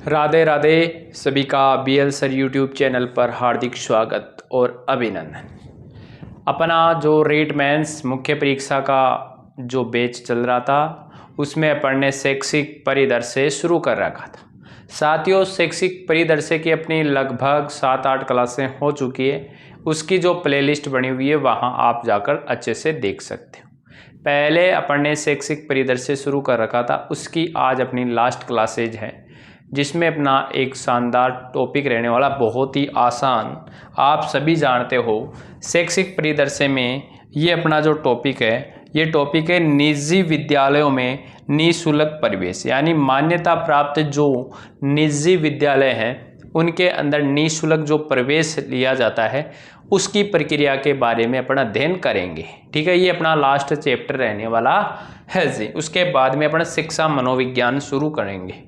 राधे राधे। सभी का BL sir YouTube channel पर हार्दिक स्वागत और अभिनंदन। अपना जो रेट मेंस मुख्य परीक्षा का जो बैच चल रहा था उसमें अपन ने शैक्षिक परिदृश्य शुरू कर रखा था। साथियों, शैक्षिक परिदृश्य की अपनी लगभग 7-8 क्लासें हो चुकी है। उसकी जो प्लेलिस्ट बनी हुई है वहाँ आप जाकर अच्छे से देख सकते हो। पहले अपन ने शैक्षिक परिदृश्य शुरू कर रखा था, उसकी आज अपनी लास्ट क्लासेज है जिसमें अपना एक शानदार टॉपिक रहने वाला, बहुत ही आसान, आप सभी जानते हो शैक्षिक परिदृश्य में ये अपना जो टॉपिक है, ये टॉपिक है निजी विद्यालयों में निःशुल्क प्रवेश। यानी मान्यता प्राप्त जो निजी विद्यालय हैं उनके अंदर निःशुल्क जो प्रवेश लिया जाता है उसकी प्रक्रिया के बारे में अपना अध्ययन करेंगे। ठीक है, ये अपना लास्ट चैप्टर रहने वाला है जी। उसके बाद में अपना शिक्षा मनोविज्ञान शुरू करेंगे।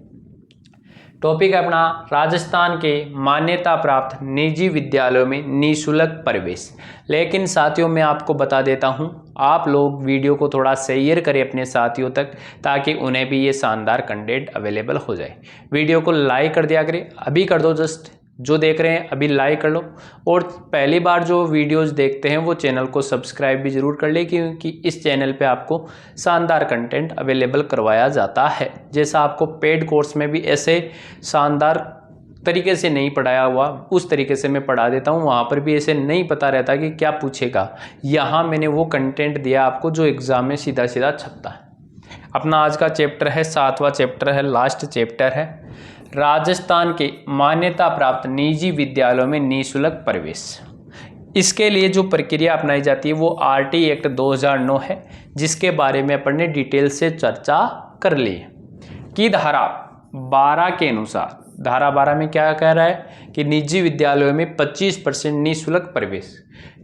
टॉपिक है अपना राजस्थान के मान्यता प्राप्त निजी विद्यालयों में निःशुल्क प्रवेश। लेकिन साथियों, मैं आपको बता देता हूं, आप लोग वीडियो को थोड़ा शेयर करें अपने साथियों तक ताकि उन्हें भी ये शानदार कंटेंट अवेलेबल हो जाए। वीडियो को लाइक कर दिया करें, अभी कर दो, जस्ट जो देख रहे हैं अभी लाइक कर लो। और पहली बार जो वीडियोस देखते हैं वो चैनल को सब्सक्राइब भी ज़रूर कर ले, क्योंकि इस चैनल पे आपको शानदार कंटेंट अवेलेबल करवाया जाता है। जैसा आपको पेड कोर्स में भी ऐसे शानदार तरीके से नहीं पढ़ाया हुआ, उस तरीके से मैं पढ़ा देता हूँ। वहाँ पर भी ऐसे नहीं पता रहता कि क्या पूछेगा। यहाँ मैंने वो कंटेंट दिया आपको जो एग्ज़ाम में सीधा सीधा छपता है। अपना आज का चैप्टर है 7वां चैप्टर है, लास्ट चैप्टर है, राजस्थान के मान्यता प्राप्त निजी विद्यालयों में निःशुल्क प्रवेश। इसके लिए जो प्रक्रिया अपनाई जाती है वो आरटी एक्ट 2009 है, जिसके बारे में अपन ने डिटेल से चर्चा कर ली है। कि धारा 12 के अनुसार, धारा 12 में क्या कह रहा है कि निजी विद्यालयों में 25% निःशुल्क प्रवेश।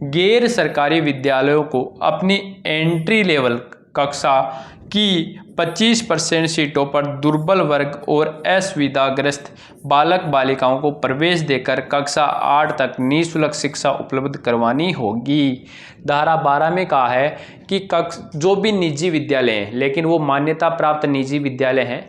गैर सरकारी विद्यालयों को अपनी एंट्री लेवल कक्षा की 25% सीटों पर दुर्बल वर्ग और असुविधाग्रस्त बालक बालिकाओं को प्रवेश देकर कक्षा 8 तक निःशुल्क शिक्षा उपलब्ध करवानी होगी। धारा 12 में कहा है कि जो भी निजी विद्यालय हैं, लेकिन वो मान्यता प्राप्त निजी विद्यालय हैं,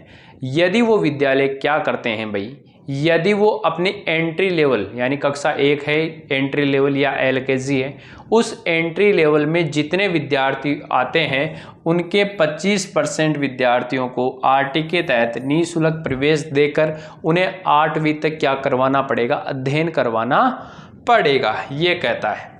यदि वो विद्यालय क्या करते हैं भाई, यदि वो अपनी एंट्री लेवल यानी कक्षा 1 है एंट्री लेवल या एलकेजी है, उस एंट्री लेवल में जितने विद्यार्थी आते हैं उनके 25% विद्यार्थियों को आरटी के तहत निःशुल्क प्रवेश देकर उन्हें 8वीं तक क्या करवाना पड़ेगा, अध्ययन करवाना पड़ेगा। ये कहता है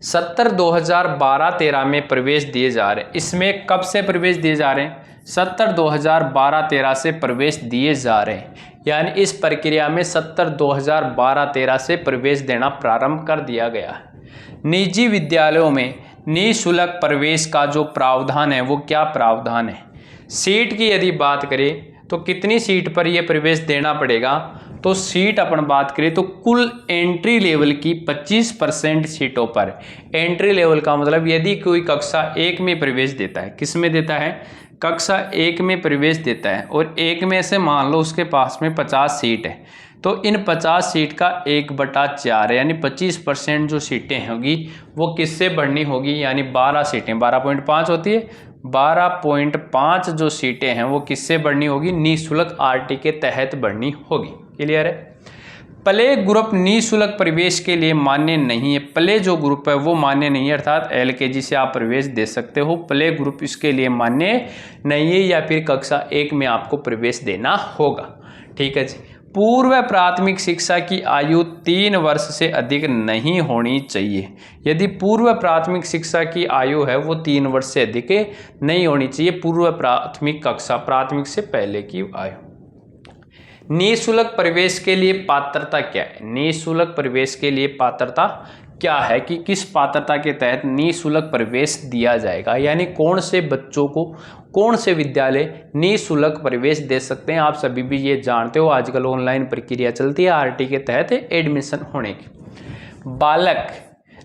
2012-13 में प्रवेश दिए जा रहे हैं। इसमें कब से प्रवेश दिए जा रहे हैं? 2012-13 से प्रवेश दिए जा रहे हैं। यानी इस प्रक्रिया में 2012-13 से प्रवेश देना प्रारंभ कर दिया गया है। निजी विद्यालयों में निःशुल्क प्रवेश का जो प्रावधान है वो क्या प्रावधान है? सीट की यदि बात करें तो कितनी सीट पर यह प्रवेश देना पड़ेगा? तो सीट अपन बात करें तो कुल एंट्री लेवल की 25% सीटों पर। एंट्री लेवल का मतलब यदि कोई कक्षा 1 में प्रवेश देता है, किस में देता है? कक्षा 1 में प्रवेश देता है और 1 में से मान लो उसके पास में 50 सीट है, तो इन 50 सीट का 1/4 यानी 25% जो सीटें होगी वो किससे बढ़नी होगी? यानी 12 सीटें, 12.5 होती है, 12.5 जो सीटें हैं वो किससे बढ़नी होगी? निःशुल्क आरटी के तहत बढ़नी होगी। क्लियर है? प्ले ग्रुप निःशुल्क प्रवेश के लिए मान्य नहीं है। प्ले जो ग्रुप है वो मान्य नहीं है, अर्थात एलकेजी से आप प्रवेश दे सकते हो, प्ले ग्रुप इसके लिए मान्य नहीं है, या फिर कक्षा 1 में आपको प्रवेश देना होगा। ठीक है जी। पूर्व प्राथमिक शिक्षा की आयु 3 वर्ष से अधिक नहीं होनी चाहिए। यदि पूर्व प्राथमिक शिक्षा की आयु है वो 3 वर्ष से अधिक नहीं होनी चाहिए। पूर्व प्राथमिक कक्षा, प्राथमिक से पहले की आयु। निःशुल्क प्रवेश के लिए पात्रता क्या है? निःशुल्क प्रवेश के लिए पात्रता क्या है कि किस पात्रता के तहत निःशुल्क प्रवेश दिया जाएगा, यानी कौन से बच्चों को कौन से विद्यालय निःशुल्क प्रवेश दे सकते हैं। आप सभी भी ये जानते हो, आजकल ऑनलाइन प्रक्रिया चलती है आरटी के तहत एडमिशन होने की। बालक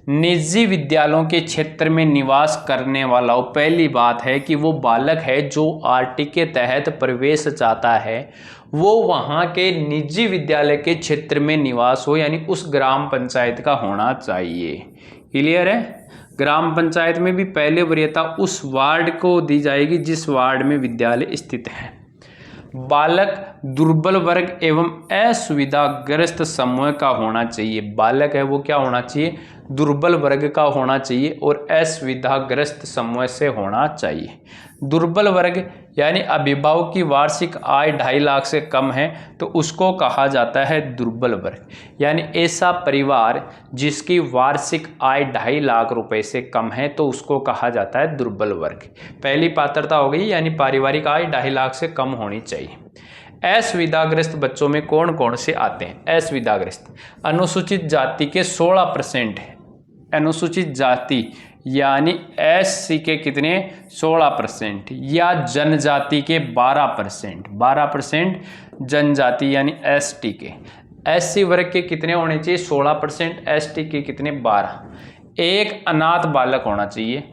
निजी विद्यालयों के क्षेत्र में निवास करने वाला हो, पहली बात है कि वो बालक है जो आरटी के तहत प्रवेश चाहता है वो वहाँ के निजी विद्यालय के क्षेत्र में निवास हो, यानी उस ग्राम पंचायत का होना चाहिए। क्लियर है? ग्राम पंचायत में भी पहले वरीयता उस वार्ड को दी जाएगी जिस वार्ड में विद्यालय स्थित है। बालक दुर्बल वर्ग एवं असुविधाग्रस्त समूह का होना चाहिए। बालक है वो क्या होना चाहिए, दुर्बल वर्ग का होना चाहिए और असुविधाग्रस्त समूह से होना चाहिए। दुर्बल वर्ग यानी अभिभावक की वार्षिक आय 2.5 लाख से कम है तो उसको कहा जाता है दुर्बल वर्ग। यानी ऐसा परिवार जिसकी वार्षिक आय 2.5 लाख रुपए से कम है तो उसको कहा जाता है दुर्बल वर्ग। पहली पात्रता हो गई, यानी पारिवारिक आय 2.5 लाख से कम होनी चाहिए। असुविधाग्रस्त बच्चों में कौन कौन से आते हैं? असुविधाग्रस्त अनुसूचित जाति के 16% है। अनुसूचित जाति यानी एससी के कितने 16% या जनजाति के 12%, जनजाति यानी एसटी के। एससी वर्ग के कितने होने चाहिए 16%, एसटी के कितने 12। एक अनाथ बालक होना चाहिए,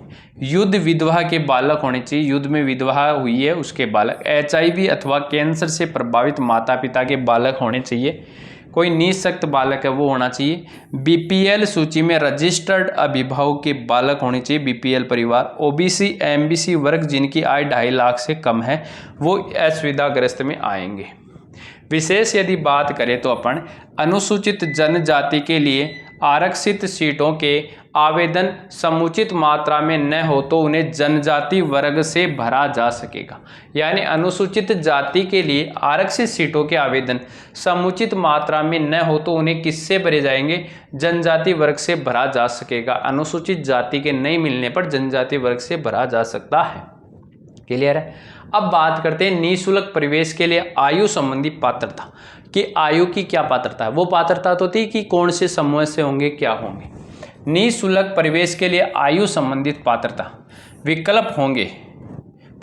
युद्ध विधवा के बालक होने चाहिए, युद्ध में विधवा हुई है उसके बालक, एचआईवी अथवा कैंसर से प्रभावित माता पिता के बालक होने चाहिए, कोई निःशक्त बालक है वो होना चाहिए, बीपीएल सूची में रजिस्टर्ड अभिभावक के बालक होने चाहिए, बीपीएल परिवार, ओबीसी एमबीसी वर्ग जिनकी आय 2.5 लाख से कम है वो असुविधाग्रस्त में आएंगे। विशेष यदि बात करें तो अपन अनुसूचित जनजाति के लिए आरक्षित सीटों के आवेदन समुचित मात्रा में न हो तो उन्हें जनजाति वर्ग से भरा जा सकेगा। यानी अनुसूचित जाति के लिए आरक्षित सीटों के आवेदन समुचित मात्रा में न हो तो उन्हें किससे भरे जाएंगे? जनजाति वर्ग से भरा जा सकेगा। अनुसूचित जाति के नहीं मिलने पर जनजाति वर्ग से भरा जा सकता है। क्लियर है? अब बात करते हैं निःशुल्क प्रवेश के लिए आयु संबंधी पात्रता कि आयु की क्या पात्रता है। वो पात्रता तो थी कि कौन से समूह से होंगे, क्या होंगे। निःशुल्क प्रवेश के लिए आयु संबंधित पात्रता विकल्प होंगे।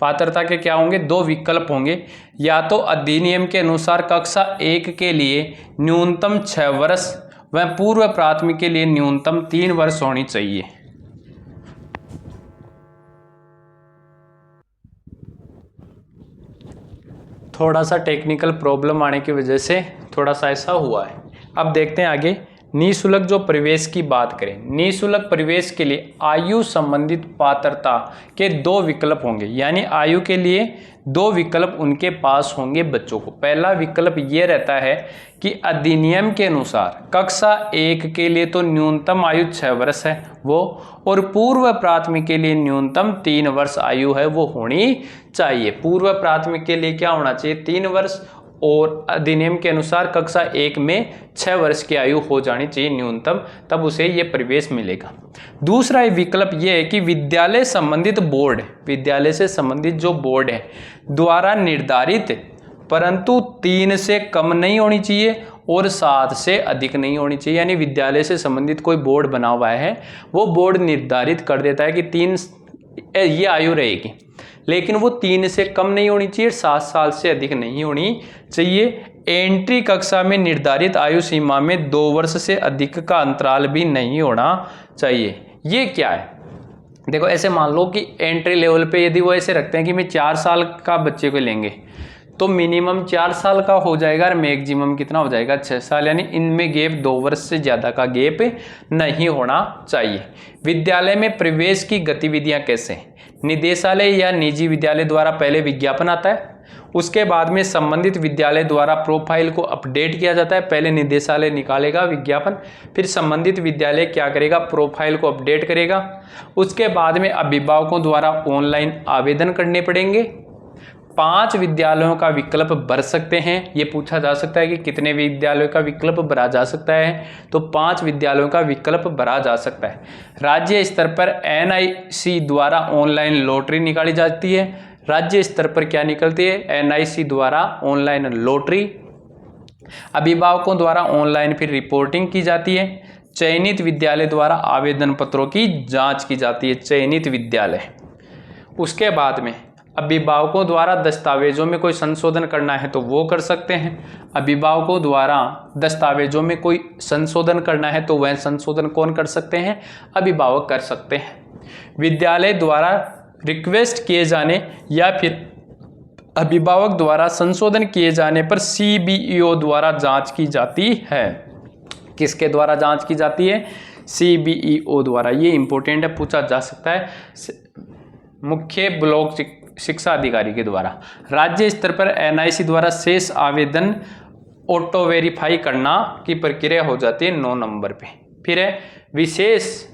पात्रता के क्या होंगे? 2 विकल्प होंगे। या तो अधिनियम के अनुसार कक्षा 1 के लिए न्यूनतम 6 वर्ष व पूर्व प्राथमिक के लिए न्यूनतम 3 वर्ष होनी चाहिए। थोड़ा सा टेक्निकल प्रॉब्लम आने की वजह से थोड़ा सा ऐसा हुआ है। अब देखते हैं आगे निःशुल्क जो प्रवेश की बात करें। निःशुल्क प्रवेश के लिए आयु संबंधित पात्रता के 2 विकल्प होंगे। यानी आयु के लिए 2 विकल्प उनके पास होंगे बच्चों को। पहला विकल्प ये रहता है कि अधिनियम के अनुसार कक्षा 1 के लिए तो न्यूनतम आयु 6 वर्ष है वो, और पूर्व प्राथमिक के लिए न्यूनतम 3 वर्ष आयु है वो होनी चाहिए। पूर्व प्राथमिक के लिए क्या होना चाहिए? 3 वर्ष, और अधिनियम के अनुसार कक्षा 1 में 6 वर्ष की आयु हो जानी चाहिए न्यूनतम, तब उसे ये प्रवेश मिलेगा। दूसरा विकल्प ये है कि विद्यालय संबंधित बोर्ड, विद्यालय से संबंधित जो बोर्ड है द्वारा निर्धारित, परंतु 3 से कम नहीं होनी चाहिए और 7 से अधिक नहीं होनी चाहिए। यानी विद्यालय से संबंधित कोई बोर्ड बना हुआ है, वो बोर्ड निर्धारित कर देता है कि 3 ये आयु रहेगी, लेकिन वो 3 से कम नहीं होनी चाहिए, 7 साल से अधिक नहीं होनी चाहिए। एंट्री कक्षा में निर्धारित आयु सीमा में 2 वर्ष से अधिक का अंतराल भी नहीं होना चाहिए। ये क्या है? देखो ऐसे मान लो कि एंट्री लेवल पे यदि वो ऐसे रखते हैं कि मैं 4 साल का बच्चे को लेंगे तो मिनिमम 4 साल का हो जाएगा और मैक्सिमम कितना हो जाएगा 6 साल। यानी इनमें गैप 2 वर्ष से ज़्यादा का गैप नहीं होना चाहिए। विद्यालय में प्रवेश की गतिविधियां कैसे? निदेशालय या निजी विद्यालय द्वारा पहले विज्ञापन आता है, उसके बाद में संबंधित विद्यालय द्वारा प्रोफाइल को अपडेट किया जाता है। पहले निदेशालय निकालेगा विज्ञापन, फिर संबंधित विद्यालय क्या करेगा? प्रोफाइल को अपडेट करेगा। उसके बाद में अभिभावकों द्वारा ऑनलाइन आवेदन करने पड़ेंगे। 5 विद्यालयों का विकल्प भर सकते हैं। ये पूछा जा सकता है कि कितने विद्यालयों का विकल्प भरा जा सकता है, तो 5 विद्यालयों का विकल्प भरा जा सकता है। राज्य स्तर पर एनआईसी द्वारा ऑनलाइन लॉटरी निकाली जाती है। राज्य स्तर पर क्या निकलती है? एनआईसी द्वारा ऑनलाइन लॉटरी। अभिभावकों द्वारा ऑनलाइन फिर रिपोर्टिंग की जाती है। चयनित विद्यालय द्वारा आवेदन पत्रों की जांच की जाती है, चयनित विद्यालय। उसके बाद में अभिभावकों द्वारा दस्तावेजों में कोई संशोधन करना है तो वो कर सकते हैं। अभिभावकों द्वारा दस्तावेजों में कोई संशोधन करना है तो वह संशोधन कौन कर सकते हैं? अभिभावक कर सकते हैं। विद्यालय द्वारा रिक्वेस्ट किए जाने या फिर अभिभावक द्वारा संशोधन किए जाने पर सीबीईओ द्वारा जांच की जाती है। किसके द्वारा जांच की जाती है? सीबीईओ द्वारा। ये इंपॉर्टेंट है, पूछा जा सकता है। मुख्य ब्लॉक शिक्षा अधिकारी के द्वारा। राज्य स्तर पर एनआईसी द्वारा शेष आवेदन ऑटो वेरीफाई करना की प्रक्रिया हो जाती है 9 नंबर पे। फिर है विशेष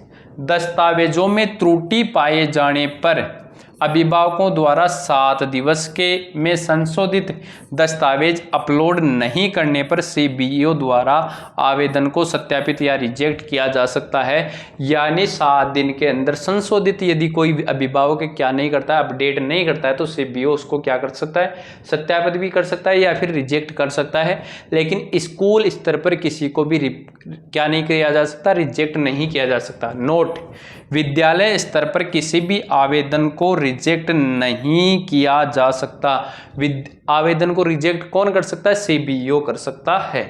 दस्तावेजों में त्रुटि पाए जाने पर अभिभावकों द्वारा 7 दिवस में संशोधित दस्तावेज अपलोड नहीं करने पर सीबीओ द्वारा आवेदन को सत्यापित या रिजेक्ट किया जा सकता है। यानी 7 दिन के अंदर संशोधित यदि कोई अभिभावक क्या नहीं करता है, अपडेट नहीं करता है, तो सीबीओ उसको क्या कर सकता है, सत्यापित भी कर सकता है या फिर रिजेक्ट कर सकता है। लेकिन स्कूल स्तर पर किसी को भी क्या नहीं किया जा सकता, रिजेक्ट नहीं किया जा सकता। नोट, विद्यालय स्तर पर किसी भी आवेदन को रिजेक्ट नहीं किया जा सकता। आवेदन को रिजेक्ट कौन कर सकता है, सीबीओ कर सकता है।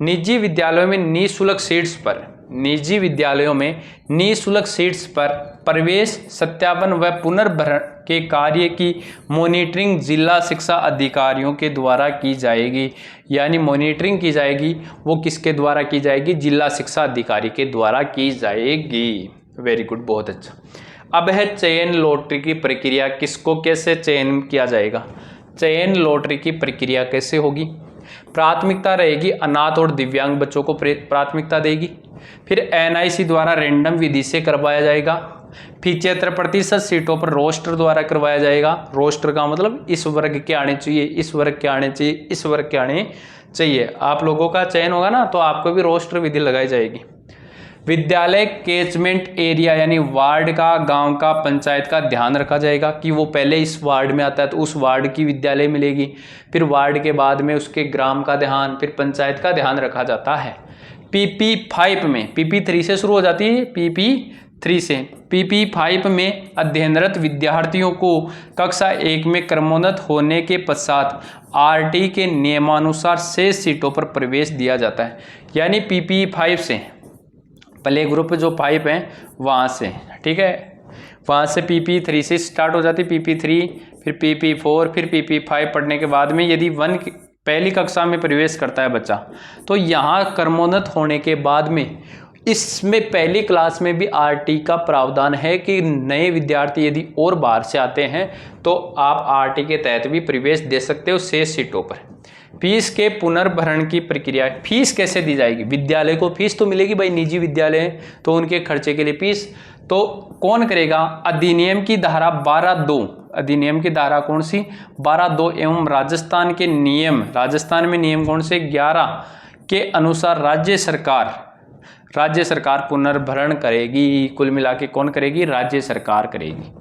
निजी विद्यालयों में निःशुल्क सीट्स पर प्रवेश सत्यापन व पुनर्भरण के कार्य की मॉनिटरिंग जिला शिक्षा अधिकारियों के द्वारा की जाएगी। यानी मॉनिटरिंग की जाएगी, वो किसके द्वारा की जाएगी, जिला शिक्षा अधिकारी के द्वारा की जाएगी। वेरी गुड, बहुत अच्छा। अब है चयन लॉटरी की प्रक्रिया, किसको कैसे चयन किया जाएगा। चयन लॉटरी की प्रक्रिया कैसे होगी, प्राथमिकता रहेगी अनाथ और दिव्यांग बच्चों को प्राथमिकता देगी। फिर एनआईसी द्वारा रैंडम विधि से करवाया जाएगा। फिर 75% सीटों पर रोस्टर द्वारा करवाया जाएगा। रोस्टर का मतलब इस वर्ग के आने चाहिए, इस वर्ग के आने चाहिए, इस वर्ग के आने चाहिए। आप लोगों का चयन होगा ना, तो आपको भी रोस्टर विधि लगाई जाएगी। विद्यालय कैचमेंट एरिया यानी वार्ड का, गांव का, पंचायत का ध्यान रखा जाएगा कि वो पहले इस वार्ड में आता है तो उस वार्ड की विद्यालय मिलेगी। फिर वार्ड के बाद में उसके ग्राम का ध्यान, फिर पंचायत का ध्यान रखा जाता है। PP5 में, PP3 से शुरू हो जाती है, PP3 से। PP5 में अध्ययनरत विद्यार्थियों को कक्षा 1 में क्रमोन्नत होने के पश्चात RT के नियमानुसार शेष सीटों पर प्रवेश दिया जाता है। यानी PP5 से प्ले ग्रुप जो 5 है वहाँ से, ठीक है, वहाँ से PP3 से स्टार्ट हो जाती, PP3 फिर PP4 फिर PP5 पढ़ने के बाद में यदि पहली कक्षा में प्रवेश करता है बच्चा, तो यहाँ क्रमोन्नत होने के बाद में इसमें पहली क्लास में भी RT का प्रावधान है कि नए विद्यार्थी यदि और बाहर से आते हैं तो आप RT के तहत भी प्रवेश दे सकते हो शेष सीटों पर। फीस के पुनर्भरण की प्रक्रिया, फीस कैसे दी जाएगी, विद्यालय को फीस तो मिलेगी भाई, निजी विद्यालय है तो उनके खर्चे के लिए फीस तो कौन करेगा, अधिनियम की धारा 12(2), अधिनियम की धारा कौन सी 12(2) एवं राजस्थान के नियम, राजस्थान में नियम कौन से 11 के अनुसार राज्य सरकार पुनर्भरण करेगी। कुल मिला के कौन करेगी, राज्य सरकार करेगी।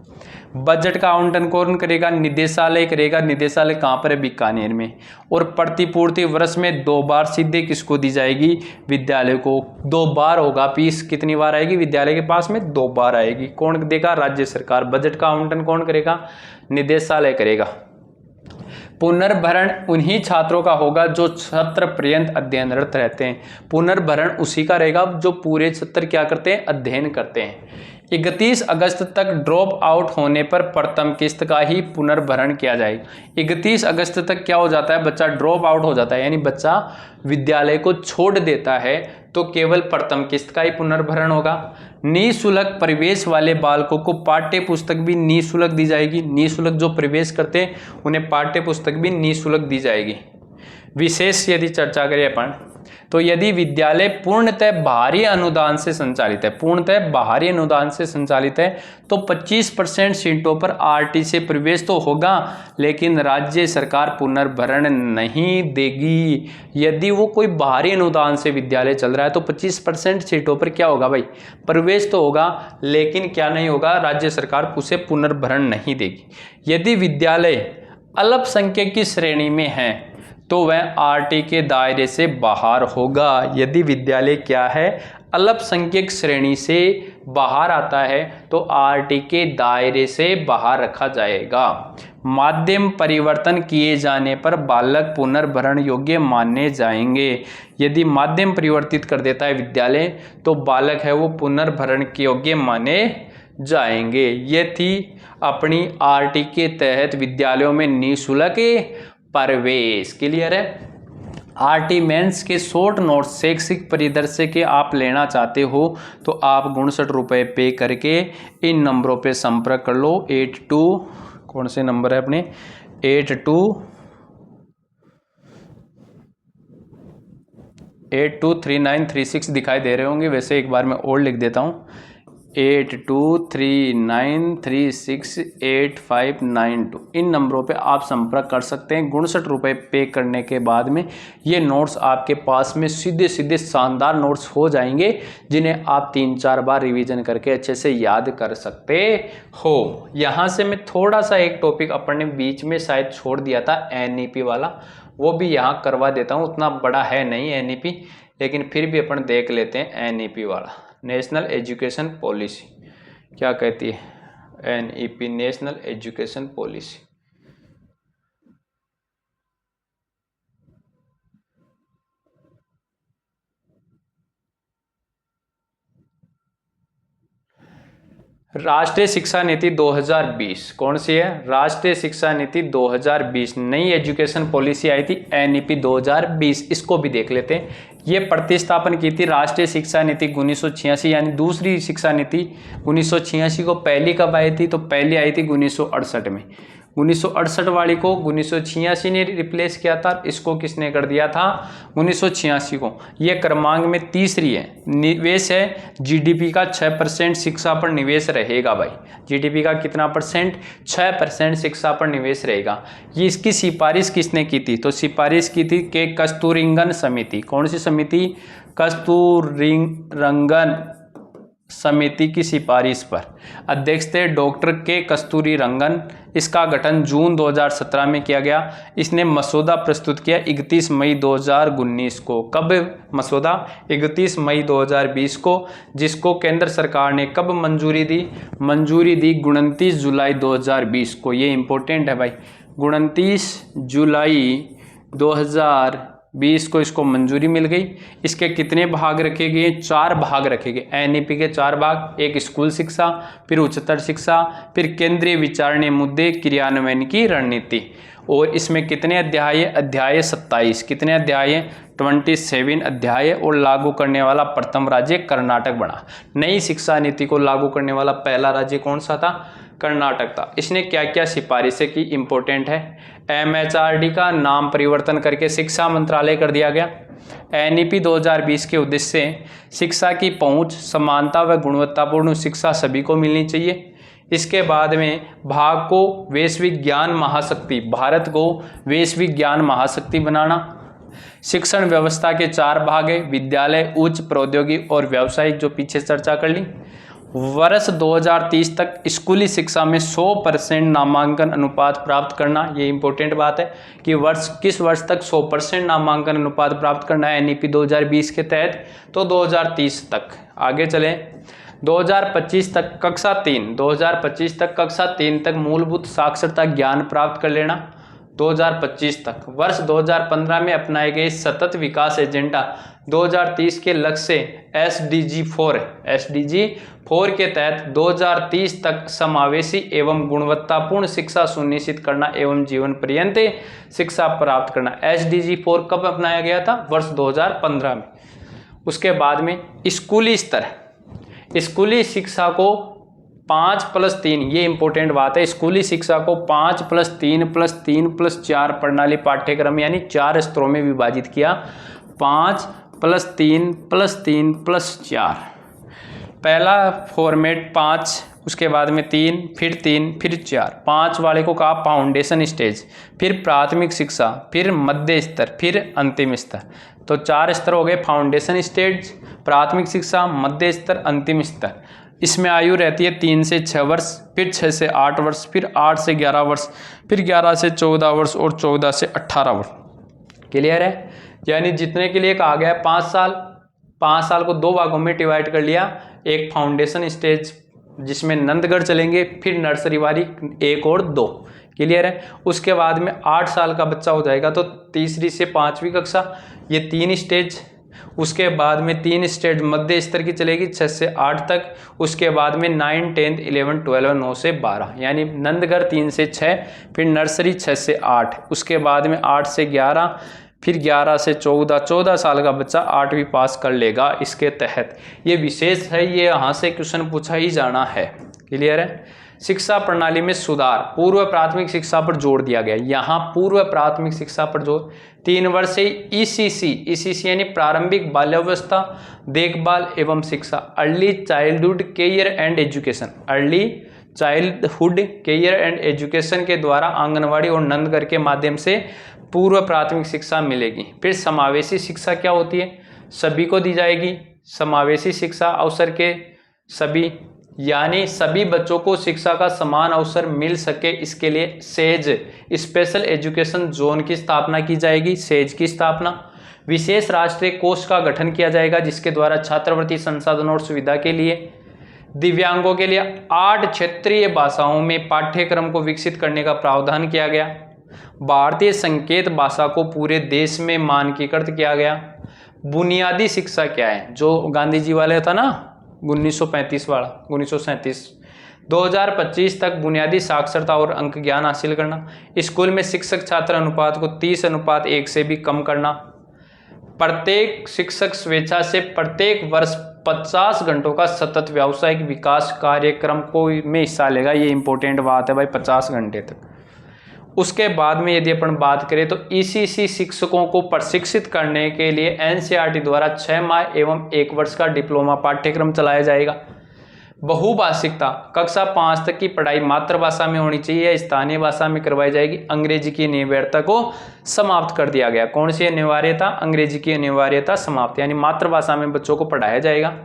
बजट का आवंटन कौन करेगा, निदेशालय करेगा। निदेशालय कहाँ पर है, बीकानेर में। और प्रतिपूर्ति वर्ष में 2 बार सीधे किसको दी जाएगी, विद्यालय को 2 बार होगा। फीस कितनी बार आएगी, विद्यालय के पास में 2 बार आएगी। कौन देगा, राज्य सरकार। बजट का आवंटन कौन करेगा, निदेशालय करेगा। पुनर्भरण उन्हीं छात्रों का होगा जो सत्र पर्यंत अध्ययनरत रहते हैं। पुनर्भरण उसी का रहेगा जो पूरे सत्र क्या करते हैं, अध्ययन करते हैं। 31 अगस्त तक ड्रॉप आउट होने पर प्रथम किस्त का ही पुनर्भरण किया जाएगा। 31 अगस्त तक क्या हो जाता है, बच्चा ड्रॉप आउट हो जाता है, यानी बच्चा विद्यालय को छोड़ देता है तो केवल प्रथम किस्त का ही पुनर्भरण होगा। निःशुल्क प्रवेश वाले बालकों को पाठ्य पुस्तक भी निःशुल्क दी जाएगी। निःशुल्क जो प्रवेश करते हैं उन्हें पाठ्य पुस्तक भी निःशुल्क दी जाएगी। विशेष यदि चर्चा करें अपन, तो यदि विद्यालय पूर्णतः बाहरी अनुदान से संचालित है, पूर्णतः बाहरी अनुदान से संचालित है तो 25% सीटों पर RT से प्रवेश तो होगा, लेकिन राज्य सरकार पुनर्भरण नहीं देगी। यदि वो कोई बाहरी अनुदान से विद्यालय चल रहा है तो 25% सीटों पर क्या होगा भाई, प्रवेश तो होगा, लेकिन क्या नहीं होगा, राज्य सरकार उसे पुनर्भरण नहीं देगी। यदि विद्यालय अल्पसंख्यक की श्रेणी में है तो वह RT के दायरे से बाहर होगा। यदि विद्यालय क्या है, अल्पसंख्यक श्रेणी से बाहर आता है तो RT के दायरे से बाहर रखा जाएगा। माध्यम परिवर्तन किए जाने पर बालक पुनर्भरण योग्य माने जाएंगे। यदि माध्यम परिवर्तित कर देता है विद्यालय तो बालक है वो पुनर्भरण के योग्य माने जाएंगे। ये थी अपनी RT के तहत विद्यालयों में निःशुल्क प्रवेश। क्लियर है। RT मेंस के शॉर्ट नोट शैक्षिक परिदृश्य के आप लेना चाहते हो तो आप 59 रुपये पे करके इन नंबरों पे संपर्क कर लो। 82 कौन से नंबर है अपने 823936 दिखाई दे रहे होंगे। वैसे एक बार मैं और लिख देता हूँ 8239368592। इन नंबरों पे आप संपर्क कर सकते हैं। 59 रुपये पे करने के बाद में ये नोट्स आपके पास में सीधे सीधे शानदार नोट्स हो जाएंगे, जिन्हें आप 3-4 बार रिवीजन करके अच्छे से याद कर सकते हो। यहाँ से मैं थोड़ा सा एक टॉपिक अपन ने बीच में शायद छोड़ दिया था NEP वाला, वो भी यहाँ करवा देता हूँ। उतना बड़ा है नहीं NEP, लेकिन फिर भी अपन देख लेते हैं NEP वाला। नेशनल एजुकेशन पॉलिसी क्या कहती है? NEP national education policy. राष्ट्रीय शिक्षा नीति 2020 कौन सी है? राष्ट्रीय शिक्षा नीति 2020 नई एजुकेशन पॉलिसी आई थी NEP 2020। इसको भी देख लेते हैं। ये प्रतिस्थापन की थी राष्ट्रीय शिक्षा नीति 1986, यानी दूसरी शिक्षा नीति 1986 को। पहली कब आई थी? तो पहली आई थी 1968 में। 1968 वाली को 1986 ने रिप्लेस किया था। इसको किसने कर दिया था? 1986 को। ये क्रमांक में तीसरी है। निवेश है GDP का 6% शिक्षा पर निवेश रहेगा भाई। GDP का कितना परसेंट? 6% शिक्षा पर निवेश रहेगा। ये इसकी सिफारिश किसने की थी? तो सिफारिश की थी के कस्तूरिरंगन समिति। कौन सी समिति? कस्तूरिरंगन समिति की सिफारिश पर। अध्यक्ष थे डॉक्टर के कस्तूरिरंगन। इसका गठन जून 2017 में किया गया। इसने मसौदा प्रस्तुत किया 31 मई 2019 को। कब मसौदा? 31 मई 2020 को। जिसको केंद्र सरकार ने कब मंजूरी दी? मंजूरी दी 29 जुलाई 2020 को। ये इंपॉर्टेंट है भाई। 29 जुलाई 2020 को इसको मंजूरी मिल गई। इसके कितने भाग रखे गए? 4 भाग रखे गए। NEP के 4 भाग, एक स्कूल शिक्षा, फिर उच्चतर शिक्षा, फिर केंद्रीय विचारणीय मुद्दे, क्रियान्वयन की रणनीति। और इसमें कितने अध्याय? अध्याय 27। कितने अध्याय? 27 अध्याय। और लागू करने वाला प्रथम राज्य कर्नाटक बना। नई शिक्षा नीति को लागू करने वाला पहला राज्य कौन सा था? कर्नाटक था। इसने क्या क्या सिफारिशें की? इंपॉर्टेंट है। MHRD का नाम परिवर्तन करके शिक्षा मंत्रालय कर दिया गया। NEP 2020 के उद्देश्य से शिक्षा की पहुंच, समानता व गुणवत्तापूर्ण शिक्षा सभी को मिलनी चाहिए। इसके बाद में भाग को वैश्विक ज्ञान महाशक्ति, भारत को वैश्विक ज्ञान महाशक्ति बनाना। शिक्षण व्यवस्था के 4 भाग है, विद्यालय, उच्च, प्रौद्योगिक और व्यावसायिक, जो पीछे चर्चा कर ली। वर्ष 2030 तक स्कूली शिक्षा में 100% नामांकन अनुपात प्राप्त करना। ये इंपॉर्टेंट बात है कि किस वर्ष तक 100% नामांकन अनुपात प्राप्त करना है NEP 2020 के तहत? तो 2030 तक। आगे चलें। 2025 तक कक्षा 3, 2025 तक कक्षा 3 तक मूलभूत साक्षरता ज्ञान प्राप्त कर लेना। 2025 तक। वर्ष 2015 में अपनाए गए सतत विकास एजेंडा 2030 के लक्ष्य SDG 4 है। SDG 4 के तहत 2030 तक समावेशी एवं गुणवत्तापूर्ण शिक्षा सुनिश्चित करना एवं जीवन पर्यंत शिक्षा प्राप्त करना। SDG 4 कब अपनाया गया था? वर्ष 2015 में। उसके बाद में स्कूली स्तर, स्कूली शिक्षा को 5+3, ये इंपॉर्टेंट बात है। स्कूली शिक्षा को 5+3+3+4 प्रणाली पाठ्यक्रम यानी 4 स्तरों में विभाजित किया। 5+3+3+4। पहला फॉर्मेट 5, उसके बाद में 3, फिर 3, फिर 4। 5 वाले को कहा फाउंडेशन स्टेज, फिर प्राथमिक शिक्षा, फिर मध्य स्तर, फिर अंतिम स्तर। तो 4 स्तर हो गए, फाउंडेशन स्टेज, प्राथमिक शिक्षा, मध्य स्तर, अंतिम स्तर। इसमें आयु रहती है 3 से 6 वर्ष, फिर 6 से 8 वर्ष, फिर 8 से 11 वर्ष, फिर 11 से 14 वर्ष और 14 से 18 वर्ष। क्लियर है? यानी जितने के लिए कहा गया है 5 साल, 5 साल को 2 भागों में डिवाइड कर लिया। एक फाउंडेशन स्टेज जिसमें नंदगढ़ चलेंगे, फिर नर्सरी वाली 1 और 2। क्लियर है? उसके बाद में 8 साल का बच्चा हो जाएगा तो तीसरी से 5वीं कक्षा, ये 3 स्टेज। उसके बाद में 3 स्टेज मध्य स्तर की चलेगी 6 से 8 तक। उसके बाद में 9, 10, 11, 12, 9 से 12, यानी नंदगढ़ 3 से 6, फिर नर्सरी 6 से 8, उसके बाद में 8 से 11, फिर 11 से 14, 14 साल का बच्चा 8वीं पास कर लेगा इसके तहत। ये विशेष है, ये यहाँ से क्वेश्चन पूछा ही जाना है। क्लियर है? शिक्षा प्रणाली में सुधार, पूर्व प्राथमिक शिक्षा पर जोर दिया गया। यहाँ पूर्व प्राथमिक शिक्षा पर जोर, 3 वर्ष से ईसीसी यानी प्रारंभिक बाल्यावस्था देखभाल एवं शिक्षा, early childhood care and education, early childhood care and education के द्वारा आंगनवाड़ी और नंदघर के माध्यम से पूर्व प्राथमिक शिक्षा मिलेगी। फिर समावेशी शिक्षा क्या होती है, सभी को दी जाएगी। समावेशी शिक्षा अवसर के सभी, यानी सभी बच्चों को शिक्षा का समान अवसर मिल सके, इसके लिए सेज स्पेशल एजुकेशन जोन की स्थापना की जाएगी। सेज की स्थापना, विशेष राष्ट्रीय कोष का गठन किया जाएगा जिसके द्वारा छात्रवृत्ति संसाधन और सुविधा के लिए दिव्यांगों के लिए 8 क्षेत्रीय भाषाओं में पाठ्यक्रम को विकसित करने का प्रावधान किया गया। भारतीय संकेत भाषा को पूरे देश में मानकीकृत किया गया। बुनियादी शिक्षा क्या है, जो गांधी जी वाले था ना 1935 वाला, 1937, 2025 तक बुनियादी साक्षरता और अंक ज्ञान हासिल करना, स्कूल में शिक्षक छात्र अनुपात को 30:1 से भी कम करना, प्रत्येक शिक्षक स्वेच्छा से प्रत्येक वर्ष 50 घंटों का सतत व्यावसायिक विकास कार्यक्रम को में हिस्सा लेगा। ये इंपॉर्टेंट बात है भाई, 50 घंटे तक। उसके बाद में यदि अपन बात करें तो ईसीसी शिक्षकों को प्रशिक्षित करने के लिए एनसीईआरटी द्वारा 6 माह एवं 1 वर्ष का डिप्लोमा पाठ्यक्रम चलाया जाएगा। बहुभाषिकता, कक्षा 5 तक की पढ़ाई मातृभाषा में होनी चाहिए या स्थानीय भाषा में करवाई जाएगी। अंग्रेजी की अनिवार्यता को समाप्त कर दिया गया। कौन सी अनिवार्यता, अंग्रेजी की अनिवार्यता समाप्त, यानी मातृभाषा में बच्चों को पढ़ाया जाएगा।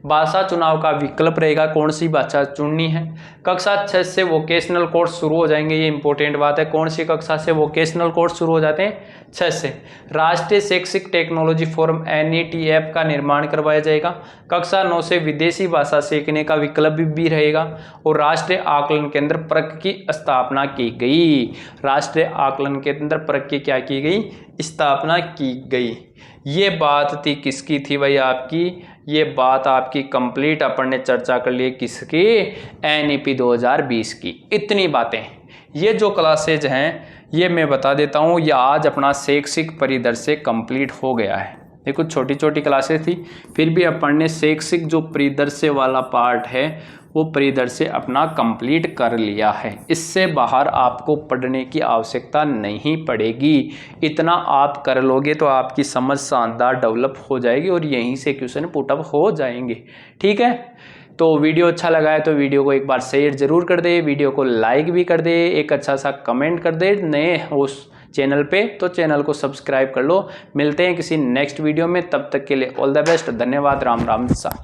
भाषा चुनाव का विकल्प रहेगा, कौन सी भाषा चुननी है। कक्षा 6 से वोकेशनल कोर्स शुरू हो जाएंगे, ये इंपॉर्टेंट बात है। कौन सी कक्षा से वोकेशनल कोर्स शुरू हो जाते हैं, 6 से। राष्ट्रीय शैक्षिक टेक्नोलॉजी फोरम NETF का निर्माण करवाया जाएगा। कक्षा 9 से विदेशी भाषा सीखने का विकल्प भी रहेगा और राष्ट्रीय आकलन केंद्र प्रक की स्थापना की गई। राष्ट्रीय आकलन केंद्र प्रक की क्या की गई, स्थापना की गई। ये बात थी किसकी थी भाई, आपकी ये बात आपकी कंप्लीट अपन ने चर्चा कर ली किसकी, NEP 2020 की। इतनी बातें, ये जो क्लासेज हैं ये मैं बता देता हूँ, ये आज अपना शैक्षिक परिदृश्य कंप्लीट हो गया है। ये कुछ छोटी छोटी क्लासेस थी, फिर भी अपन ने शैक्षिक जो परिदृश्य वाला पार्ट है वो परिदृश्य अपना कंप्लीट कर लिया है। इससे बाहर आपको पढ़ने की आवश्यकता नहीं पड़ेगी। इतना आप कर लोगे तो आपकी समझ शानदार डेवलप हो जाएगी और यहीं से क्वेश्चन पुटअप हो जाएंगे। ठीक है, तो वीडियो अच्छा लगा है तो वीडियो को एक बार शेयर जरूर कर दे, वीडियो को लाइक भी कर दे, एक अच्छा सा कमेंट कर दे। नए उस चैनल पे तो चैनल को सब्सक्राइब कर लो। मिलते हैं किसी नेक्स्ट वीडियो में, तब तक के लिए ऑल द बेस्ट। धन्यवाद। राम राम सा।